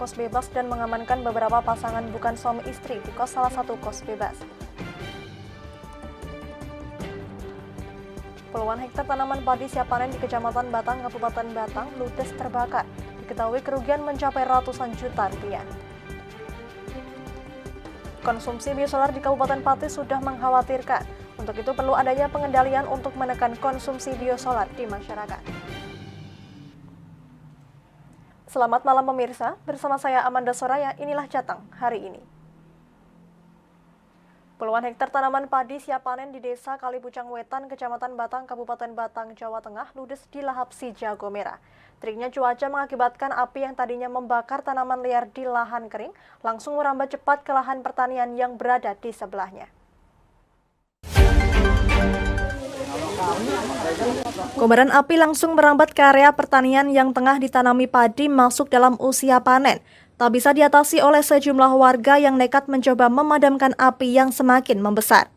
kos bebas dan mengamankan beberapa pasangan bukan suami istri di kos salah satu kos bebas. Puluhan hektar tanaman padi siap panen di Kecamatan Batang, Kabupaten Batang, ludes terbakar. Diketahui kerugian mencapai ratusan juta rupiah. Konsumsi biosolar di Kabupaten Pati sudah mengkhawatirkan. Untuk itu perlu adanya pengendalian untuk menekan konsumsi biosolar di masyarakat. Selamat malam pemirsa, bersama saya Amanda Soraya, inilah Jateng hari ini. Puluhan hektar tanaman padi siap panen di Desa Kalipucang Wetan, Kecamatan Batang, Kabupaten Batang, Jawa Tengah, ludes dilahap si jago merah. Teriknya cuaca mengakibatkan api yang tadinya membakar tanaman liar di lahan kering, langsung merambat cepat ke lahan pertanian yang berada di sebelahnya. Kobaran api langsung merambat ke area pertanian yang tengah ditanami padi masuk dalam usia panen. Tak bisa diatasi oleh sejumlah warga yang nekat mencoba memadamkan api yang semakin membesar.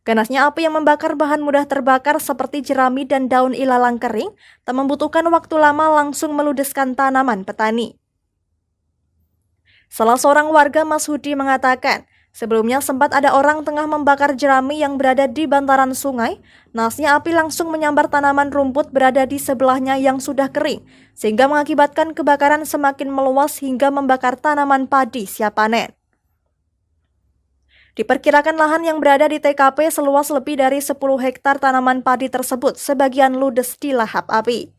Ganasnya api yang membakar bahan mudah terbakar seperti jerami dan daun ilalang kering, tak membutuhkan waktu lama langsung meludeskan tanaman petani. Salah seorang warga, Mas Hudi, mengatakan, sebelumnya sempat ada orang tengah membakar jerami yang berada di bantaran sungai. Nasnya api langsung menyambar tanaman rumput berada di sebelahnya yang sudah kering, sehingga mengakibatkan kebakaran semakin meluas hingga membakar tanaman padi siap panen. Diperkirakan lahan yang berada di TKP seluas lebih dari 10 hektar tanaman padi tersebut sebagian ludes dilahap api.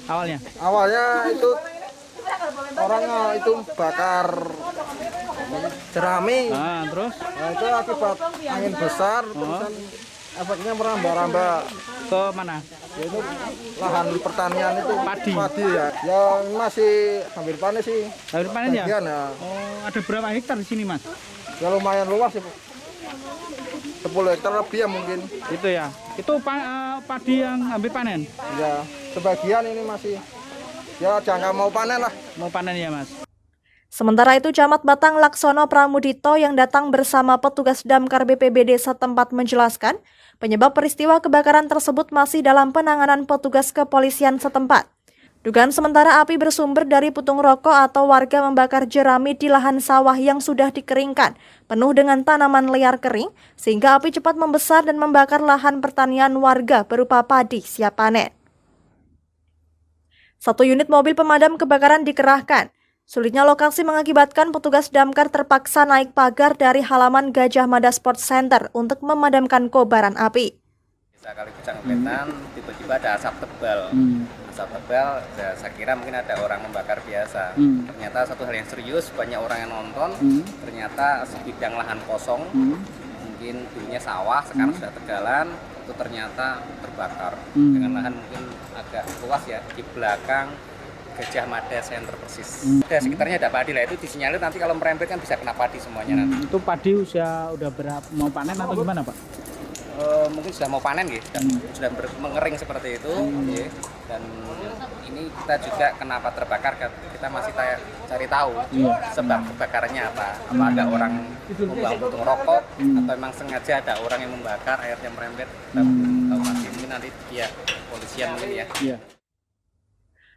Awalnya itu orang itu bakar jerami. Terus? Nah, itu akibat angin besar, terusan efeknya merambah-rambah Ke mana? itu lahan pertanian itu Padi ya. Yang masih hampir panen sih. Hampir panen ya? Bagian, ya. Oh, ada berapa hektar di sini, Mas? Ya lumayan luas sih. 10 hektar lebih ya mungkin. Itu ya. Itu padi yang hampir panen. Ya, sebagian ini masih ya jangka mau panen lah. Mau panen ya, Mas. Sementara itu, Camat Batang Laksono Pramudito yang datang bersama petugas Damkar BPBD setempat menjelaskan, penyebab peristiwa kebakaran tersebut masih dalam penanganan petugas kepolisian setempat. Dugaan sementara api bersumber dari puntung rokok atau warga membakar jerami di lahan sawah yang sudah dikeringkan, penuh dengan tanaman liar kering, sehingga api cepat membesar dan membakar lahan pertanian warga berupa padi siap panen. 1 unit mobil pemadam kebakaran dikerahkan. Sulitnya lokasi mengakibatkan petugas damkar terpaksa naik pagar dari halaman Gajah Mada Sport Center untuk memadamkan kobaran api. Desa Kalipucang Wetan, tiba-tiba ada asap tebal. Asap tebal, saya kira mungkin ada orang membakar biasa. Ternyata satu hal yang serius, banyak orang yang nonton. Ternyata sebidang lahan kosong, mungkin dulunya sawah, sekarang sudah tegalan, itu ternyata terbakar. Dengan lahan mungkin agak luas ya, di belakang Gajah Mada Center persis. Sekitarnya ada padi lah, itu disinyalir nanti kalau merembet kan bisa kena padi semuanya nanti. Itu padi udah berapa, mau panen atau gimana, Pak? Mungkin sudah mau panen gitu, sudah mengering seperti itu, ya. Dan ini kita juga kenapa terbakar, kita masih cari tahu sebab kebakarannya apa ada orang membuang puntung rokok atau memang sengaja ada orang yang membakar airnya merembet, kita belum tahu pasti, mungkin nanti pihak polisian mungkin ya.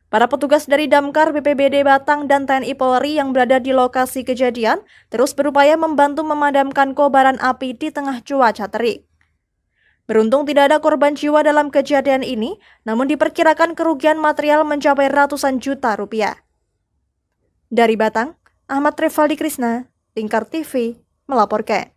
Para petugas dari Damkar, BPBD Batang, dan TNI Polri yang berada di lokasi kejadian terus berupaya membantu memadamkan kobaran api di tengah cuaca terik. Beruntung tidak ada korban jiwa dalam kejadian ini, namun diperkirakan kerugian material mencapai ratusan juta rupiah. Dari Batang, Ahmad Rivaldi Krisna, Lingkar TV, melaporkan.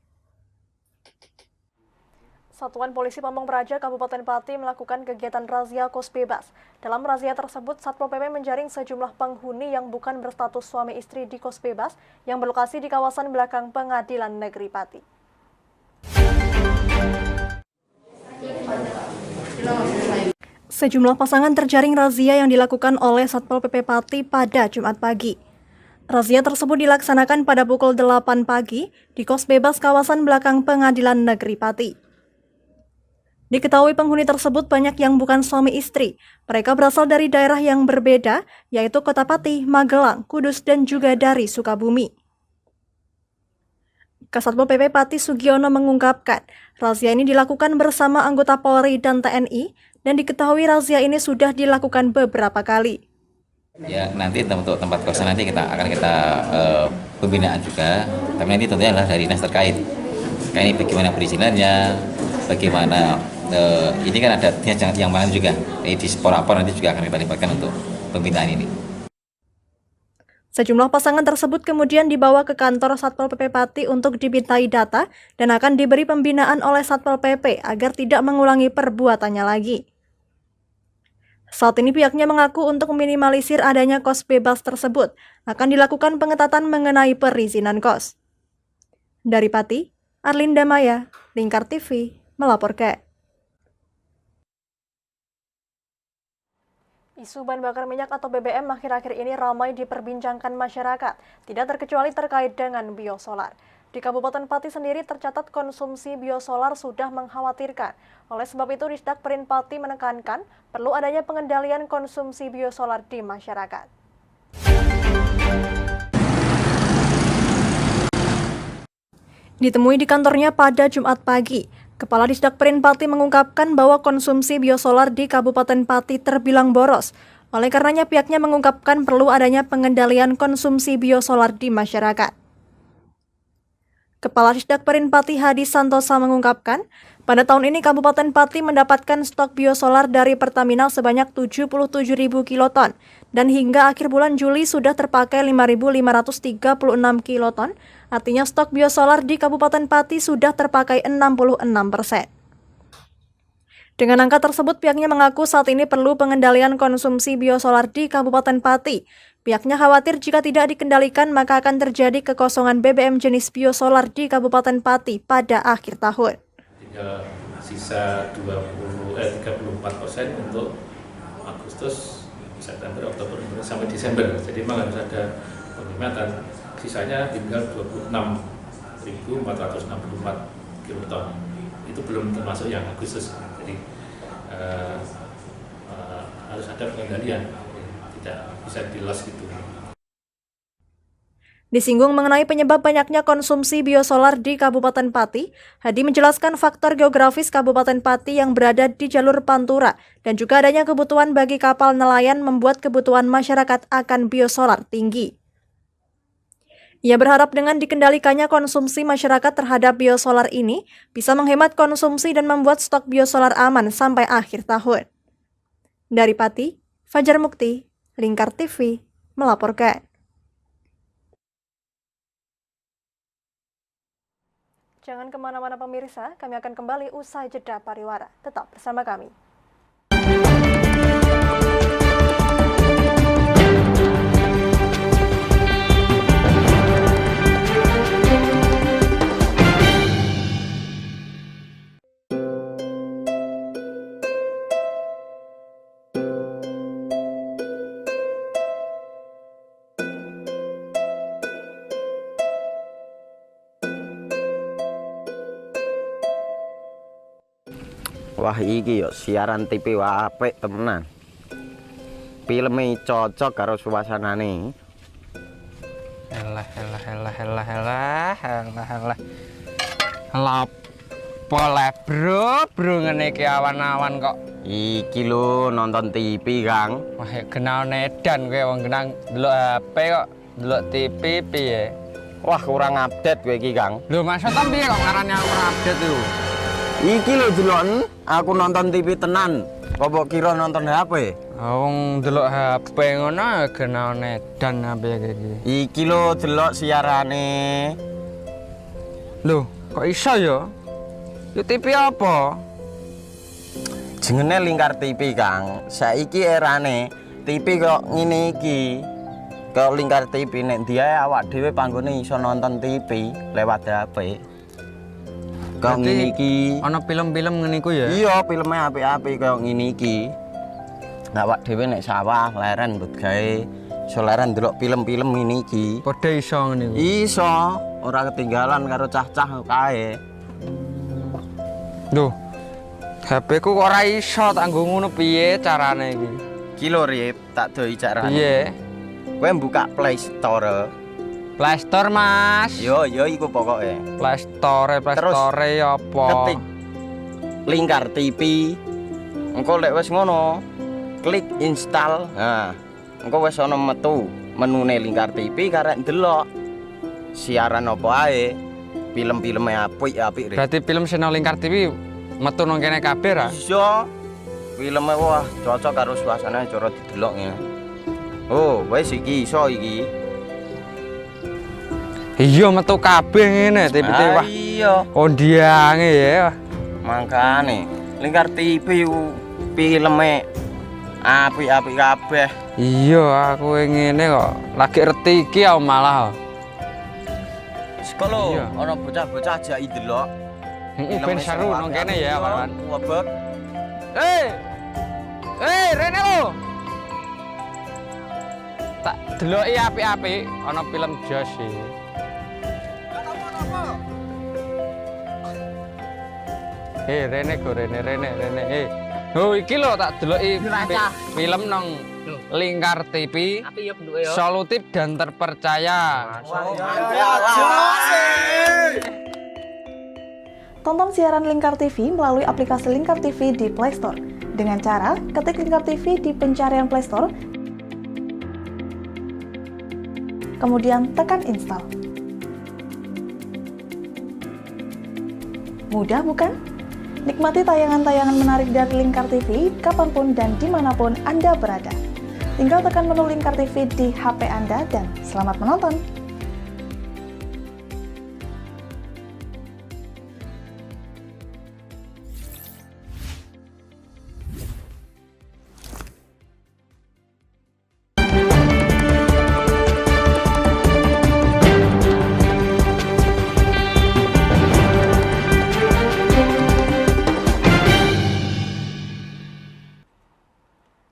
Satuan Polisi Pamong Praja Kabupaten Pati melakukan kegiatan razia kos bebas. Dalam razia tersebut, Satpol PP menjaring sejumlah penghuni yang bukan berstatus suami istri di kos bebas yang berlokasi di kawasan belakang Pengadilan Negeri Pati. Sejumlah pasangan terjaring razia yang dilakukan oleh Satpol PP Pati pada Jumat pagi. Razia tersebut dilaksanakan pada pukul 8 pagi di kos bebas kawasan belakang Pengadilan Negeri Pati. Diketahui penghuni tersebut banyak yang bukan suami istri. Mereka berasal dari daerah yang berbeda, yaitu Kota Pati, Magelang, Kudus, dan juga dari Sukabumi. Kasatpol PP Pati Sugiono mengungkapkan, razia ini dilakukan bersama anggota Polri dan TNI, dan diketahui razia ini sudah dilakukan beberapa kali. Ya nanti untuk tempat kosan nanti akan kita pembinaan juga, tapi nanti tentunya adalah dari dinas terkait. Kayak ini bagaimana perizinannya, bagaimana ini kan ada dinas yang mana juga. Di Sporapor nanti juga akan kita libatkan untuk pembinaan ini. Sejumlah pasangan tersebut kemudian dibawa ke kantor Satpol PP Pati untuk dimintai data dan akan diberi pembinaan oleh Satpol PP agar tidak mengulangi perbuatannya lagi. Saat ini pihaknya mengaku untuk meminimalisir adanya kos bebas tersebut, akan dilakukan pengetatan mengenai perizinan kos. Dari Pati, Arlinda Maya, Lingkar TV, melaporkan. Isu bahan bakar minyak atau BBM akhir-akhir ini ramai diperbincangkan masyarakat, tidak terkecuali terkait dengan biosolar. Di Kabupaten Pati sendiri tercatat konsumsi biosolar sudah mengkhawatirkan. Oleh sebab itu, Disdak Perin Pati menekankan perlu adanya pengendalian konsumsi biosolar di masyarakat. Ditemui di kantornya pada Jumat pagi, Kepala Disdak Perin Pati mengungkapkan bahwa konsumsi biosolar di Kabupaten Pati terbilang boros. Oleh karenanya pihaknya mengungkapkan perlu adanya pengendalian konsumsi biosolar di masyarakat. Kepala Disdak Perin Pati Hadi Santosa mengungkapkan, pada tahun ini Kabupaten Pati mendapatkan stok biosolar dari Pertamina sebanyak 77.000 kiloton, dan hingga akhir bulan Juli sudah terpakai 5.536 kiloton, artinya stok biosolar di Kabupaten Pati sudah terpakai 66%. Dengan angka tersebut, pihaknya mengaku saat ini perlu pengendalian konsumsi biosolar di Kabupaten Pati. Pihaknya khawatir jika tidak dikendalikan maka akan terjadi kekosongan BBM jenis biosolar di Kabupaten Pati pada akhir tahun. Tinggal sisa 34% untuk Agustus, September, Oktober, sampai Desember. Jadi memang harus ada penghematan. Sisanya tinggal 26.464 kiloton. Itu belum termasuk yang Agustus. Jadi harus ada pengendalian. Tidak bisa di-loss gitu. Disinggung mengenai penyebab banyaknya konsumsi biosolar di Kabupaten Pati, Hadi menjelaskan faktor geografis Kabupaten Pati yang berada di jalur Pantura dan juga adanya kebutuhan bagi kapal nelayan membuat kebutuhan masyarakat akan biosolar tinggi. Ia berharap dengan dikendalikannya konsumsi masyarakat terhadap biosolar ini bisa menghemat konsumsi dan membuat stok biosolar aman sampai akhir tahun. Dari Pati, Fajar Mukti, Lingkar TV, melaporkan. Jangan kemana-mana pemirsa, kami akan kembali usai jeda pariwara. Tetap bersama kami. Wah iki yo siaran TV wah apik temenan. Filme cocok karo suasanane. Elah. Boleh bro ngene iki awan-awan kok. Iki lho nonton TV, Kang. Wah, kenal nedan kowe wong genang delok HP kok delok TV piye? Wah kurang update kowe iki, Kang. Lho maksudnya piye kok ngarane aku update itu? Iki lho deloken aku nonton TV tenan. Apa kira nonton HP? Wong delok HP ngono kenal nedan apa iki. Iki lho delok siarane. Lho, kok iso ya? Yo TV apa? Jenenge Lingkar TV, Kang. Saiki erane TV kok ngene iki. Kok Lingkar TV nek diae awak dhewe panggone iso nonton TV lewat HP. Kok ngene iki. Ana film-film ngene iku ya? Iya, filme apik-apik kaya ngene iki. Awak dhewe nek sawah leren mbut gawe iso leren ndelok film-film ngene iki. Padha iso ngene iku. Iso, ora ketinggalan karo cah-cah kae. Duh. HP ku kok ora iso tak nggo ngono piye carane iki? Iki lho Rip, tak doi carane. Piye? Kowe buka Play Store. Play Store, Mas. Yo iku pokoke. Play Store apa? Ketik Lingkar TV. Engko lek wis ngono, klik install. Nah, engko wis ana metu menune Lingkar TV karek ndelok siaran apa ae. Film-filme apik-apik. Berarti film channel Lingkar TV metu nang kene kabeh ra? Iya. Filme wah cocok karo suasana cara didelok ya. Oh, wis iki iso iki. Iya metu kabeh ngene TV-TV wah. Iya. Kondiange ya. Makane Lingkar TV ku filme apik-apik kabeh. Iya aku ngene kok. Lagi retiki aku malah. Sekolo Iya. ana bocah-bocah ajak ndelok. Heeh ben seru nang kene ya, kawan. Wabek. Rene lo. Tak deloki apik-apik ana film Josh iki. Rene go Rene. Oh iki lho tak deloki film nang Lingkar TV. Solutif dan terpercaya. Tonton siaran Lingkar TV melalui aplikasi Lingkar TV di Play Store. Dengan cara ketik Lingkar TV di pencarian Play Store, kemudian tekan install. Mudah bukan? Nikmati tayangan-tayangan menarik dari Lingkar TV kapanpun dan dimanapun Anda berada. Tinggal tekan menu Lingkar TV di HP Anda dan selamat menonton!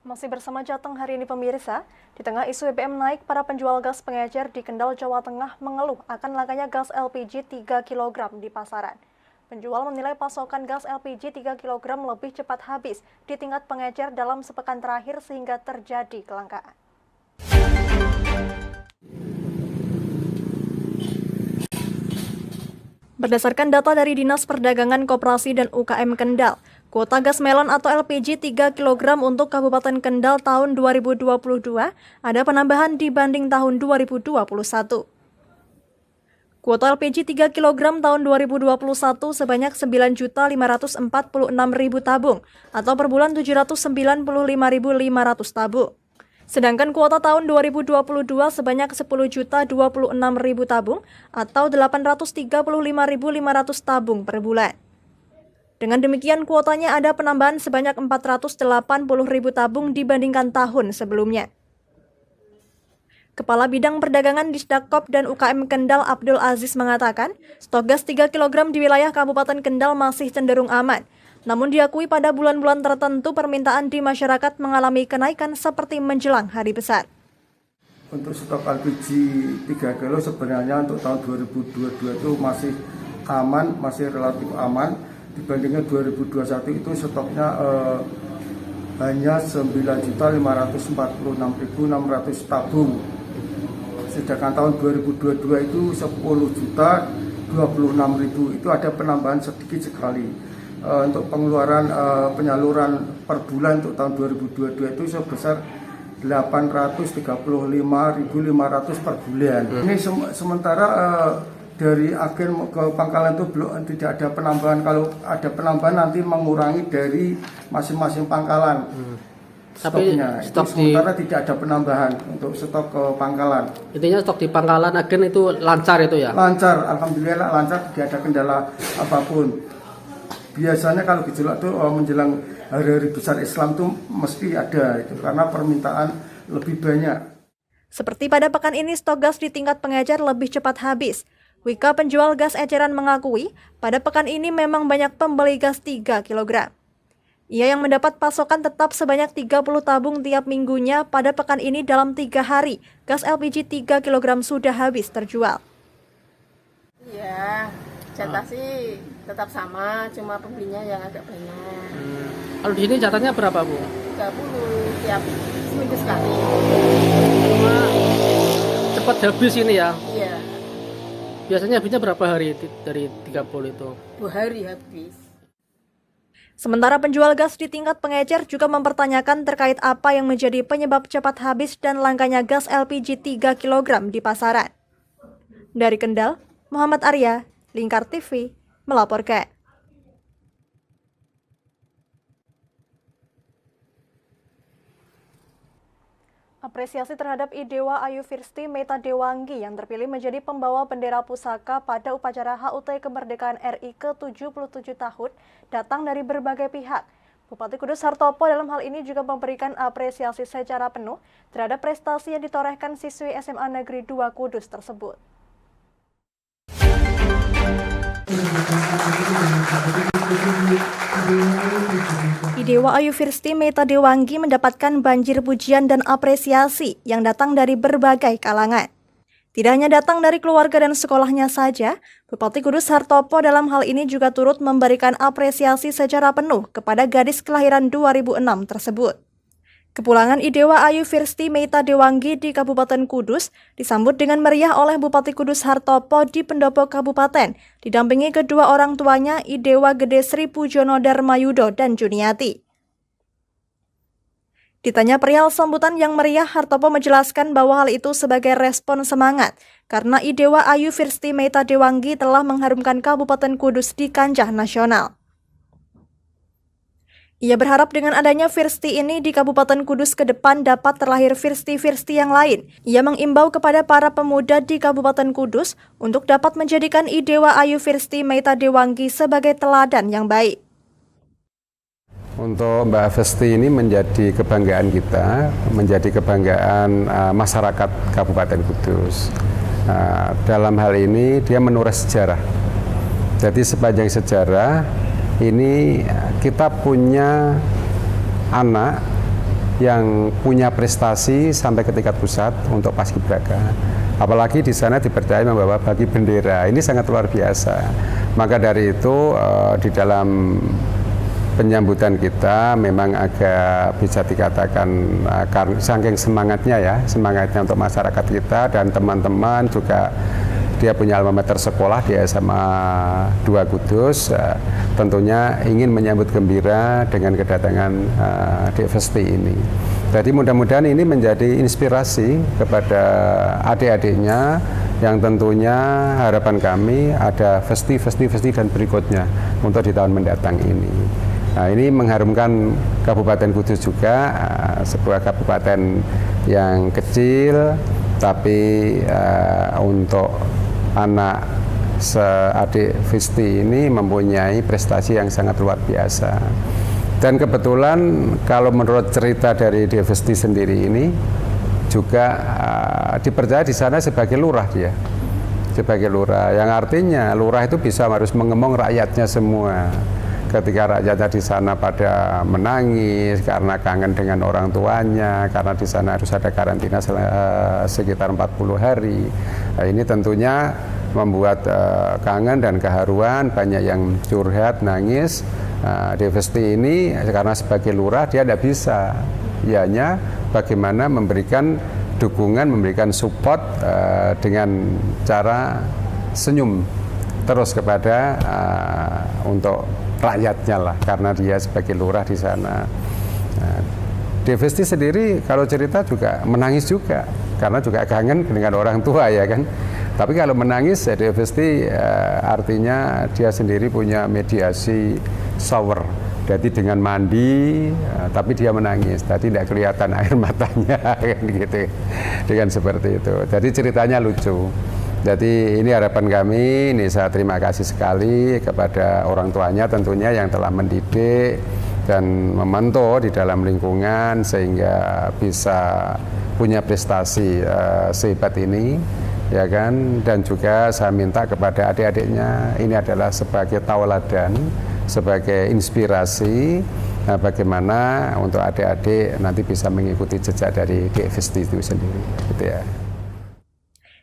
Masih bersama Jateng hari ini pemirsa, di tengah isu BBM naik, para penjual gas pengecer di Kendal, Jawa Tengah mengeluh akan langkanya gas LPG 3 kg di pasaran. Penjual menilai pasokan gas LPG 3 kg lebih cepat habis di tingkat pengecer dalam sepekan terakhir sehingga terjadi kelangkaan. Berdasarkan data dari Dinas Perdagangan Koperasi dan UKM Kendal, kuota gas melon atau LPG 3 kg untuk Kabupaten Kendal tahun 2022 ada penambahan dibanding tahun 2021. Kuota LPG 3 kg tahun 2021 sebanyak 9.546.000 tabung atau per bulan 795.500 tabung. Sedangkan kuota tahun 2022 sebanyak 10.026.000 tabung atau 835.500 tabung per bulan. Dengan demikian kuotanya ada penambahan sebanyak 480.000 tabung dibandingkan tahun sebelumnya. Kepala Bidang Perdagangan Disdakop dan UKM Kendal Abdul Aziz mengatakan, stok gas 3 kg di wilayah Kabupaten Kendal masih cenderung aman. Namun diakui pada bulan-bulan tertentu permintaan di masyarakat mengalami kenaikan seperti menjelang hari besar. Untuk stok LPG 3 kilo sebenarnya untuk tahun 2022 itu masih aman, masih relatif aman. Dibandingkan 2021 itu stoknya hanya 9.546.600 tabung. Sedangkan tahun 2022 itu 10.026.000, itu ada penambahan sedikit sekali. Untuk pengeluaran penyaluran per bulan untuk tahun 2022 itu sebesar 835.500 per bulan. Ini sementara dari agen ke pangkalan itu belum tidak ada penambahan. Kalau ada penambahan nanti mengurangi dari masing-masing pangkalan. Stoknya. Tapi stok itu sementara tidak ada penambahan untuk stok ke pangkalan. Intinya stok di pangkalan agen itu lancar itu ya? Lancar, alhamdulillah lancar, tidak ada kendala apapun. Biasanya kalau gejolak itu menjelang hari-hari besar Islam itu mesti ada itu karena permintaan lebih banyak. Seperti pada pekan ini stok gas di tingkat pengecer lebih cepat habis. Wika penjual gas eceran mengakui pada pekan ini memang banyak pembeli gas 3 kg. Ia yang mendapat pasokan tetap sebanyak 30 tabung tiap minggunya. Pada pekan ini dalam 3 hari gas LPG 3 kg sudah habis terjual. Iya, jatah sih tetap sama, cuma pembelinya yang agak banyak. Kalau di sini jatahnya berapa, Bu? 30 tiap seminggu sekali. Cuma cepat habis ini ya? Iya, Biasanya habisnya berapa hari dari 30 itu? 2 hari habis. Sementara penjual gas di tingkat pengecer juga mempertanyakan terkait apa yang menjadi penyebab cepat habis dan langkanya gas LPG 3 kg di pasaran. Dari Kendal, Muhammad Arya, Lingkar TV, melaporkan. Apresiasi terhadap Idewa Ayu Firsti Meta Dewanggi yang terpilih menjadi pembawa bendera pusaka pada upacara HUT Kemerdekaan RI ke-77 tahun datang dari berbagai pihak. Bupati Kudus Hartopo dalam hal ini juga memberikan apresiasi secara penuh terhadap prestasi yang ditorehkan siswi SMA Negeri 2 Kudus tersebut. Idewa Ayu Firsti Meta Dewanggi mendapatkan banjir pujian dan apresiasi yang datang dari berbagai kalangan. Tidak hanya datang dari keluarga dan sekolahnya saja, Bupati Kudus Hartopo dalam hal ini juga turut memberikan apresiasi secara penuh kepada gadis kelahiran 2006 tersebut. Kepulangan Idewa Ayu Firsti Meta Dewanggi di Kabupaten Kudus disambut dengan meriah oleh Bupati Kudus Hartopo di pendopo kabupaten, didampingi kedua orang tuanya Idewa Gede Sri Pujono Darmayudo dan Juniati. Ditanya perihal sambutan yang meriah, Hartopo menjelaskan bahwa hal itu sebagai respon semangat karena Idewa Ayu Firsti Meta Dewanggi telah mengharumkan Kabupaten Kudus di kancah nasional. Ia berharap dengan adanya Firsti ini di Kabupaten Kudus ke depan dapat terlahir Firsti-Firsti yang lain. Ia mengimbau kepada para pemuda di Kabupaten Kudus untuk dapat menjadikan Idewa Ayu Firsti Meta Dewanggi sebagai teladan yang baik. Untuk Mbak Firsti ini menjadi kebanggaan kita, menjadi kebanggaan masyarakat Kabupaten Kudus. Dalam hal ini dia menulis sejarah. Jadi sepanjang sejarah ini kita punya anak yang punya prestasi sampai ke tingkat pusat untuk paskibraka. Apalagi di sana dipercaya membawa bagi bendera. Ini sangat luar biasa. Maka dari itu di dalam penyambutan kita memang agak bisa dikatakan saking semangatnya ya, semangatnya untuk masyarakat kita dan teman-teman juga. Dia punya alma mater sekolah di SMA 2 Kudus, tentunya ingin menyambut gembira dengan kedatangan Dek Firsti ini. Jadi mudah-mudahan ini menjadi inspirasi kepada adik-adiknya yang tentunya harapan kami ada Firsti dan berikutnya untuk di tahun mendatang ini. Nah, ini mengharumkan Kabupaten Kudus juga, sebuah kabupaten yang kecil, tapi untuk anak seadik Firsti ini mempunyai prestasi yang sangat luar biasa. Dan kebetulan kalau menurut cerita dari Dek Firsti sendiri ini juga dipercaya di sana sebagai lurah dia. Sebagai lurah, yang artinya lurah itu bisa harus mengemong rakyatnya semua. Ketika rakyatnya di sana pada menangis karena kangen dengan orang tuanya, karena di sana harus ada karantina sekitar 40 hari. Nah, ini tentunya membuat kangen dan keharuan, banyak yang curhat, nangis. Dek Firsti ini karena sebagai lurah dia tidak bisa, ianya bagaimana memberikan dukungan, memberikan support dengan cara senyum terus kepada untuk rakyatnya lah, karena dia sebagai lurah di sana. Dek Firsti sendiri kalau cerita juga menangis juga, karena juga kangen dengan orang tua ya kan. Tapi kalau menangis, Dek Firsti artinya dia sendiri punya mediasi shower. Jadi dengan mandi, tapi dia menangis. Tadi tidak kelihatan air matanya, kan gitu. Dengan seperti itu. Jadi ceritanya lucu. Jadi ini harapan kami, ini saya terima kasih sekali kepada orang tuanya tentunya yang telah mendidik dan memantau di dalam lingkungan sehingga bisa punya prestasi sehebat ini, ya kan. Dan juga saya minta kepada adik-adiknya ini adalah sebagai tauladan, sebagai inspirasi bagaimana untuk adik-adik nanti bisa mengikuti jejak dari Dek Firsti itu sendiri, gitu ya.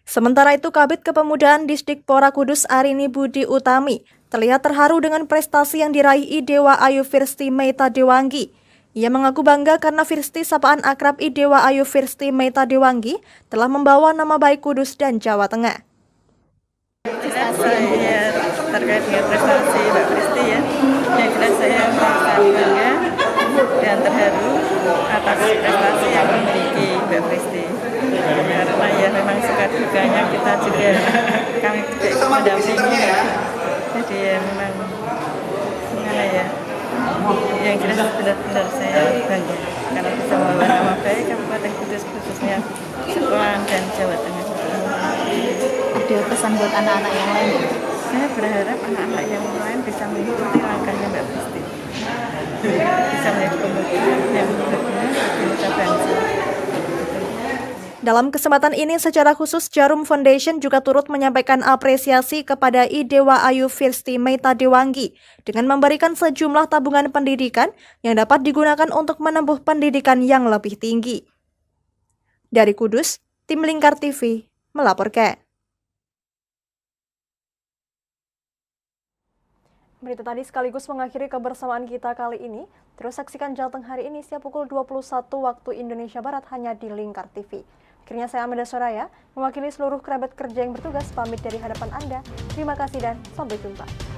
Sementara itu, Kabid Kepemudaan Disdikpora Kudus Arini Budi Utami terlihat terharu dengan prestasi yang diraih Idewa Ayu Firsti Meta Dewanggi. Ia mengaku bangga karena Firsti sapaan akrab Idewa Ayu Firsti Meta Dewanggi telah membawa nama baik Kudus dan Jawa Tengah. Saya terkait dengan prestasi Mbak Firsti ya Yang jelas saya merasa bangga dan terharu atas prestasi yang dimiliki Mbak Pristi. Karena ya memang suka dukanya kita juga kami juga ikut mendampingi. Jadi ya memang gimana ya? Yang jelas benar-benar saya bangga karena bisa membawa nama baik Kabupaten Kudus khususnya Serpong dan Jawa Tengah. Ada pesan buat anak-anak yang lain? Saya berharap anak-anak yang lain bisa mengikuti langkahnya Mbak Pristi. Bisa menjadi pembuktian yang berguna bagi nusa bangsa. Dalam kesempatan ini secara khusus Jarum Foundation juga turut menyampaikan apresiasi kepada Idewa Ayu Firsti Meita Dewanggi dengan memberikan sejumlah tabungan pendidikan yang dapat digunakan untuk menempuh pendidikan yang lebih tinggi. Dari Kudus, Tim Lingkar TV melaporkan. Berita tadi sekaligus mengakhiri kebersamaan kita kali ini. Terus saksikan Jateng hari ini setiap pukul 21 waktu Indonesia Barat hanya di Lingkar TV. Akhirnya saya Amanda Soraya, mewakili seluruh kerabat kerja yang bertugas, pamit dari hadapan Anda. Terima kasih dan sampai jumpa.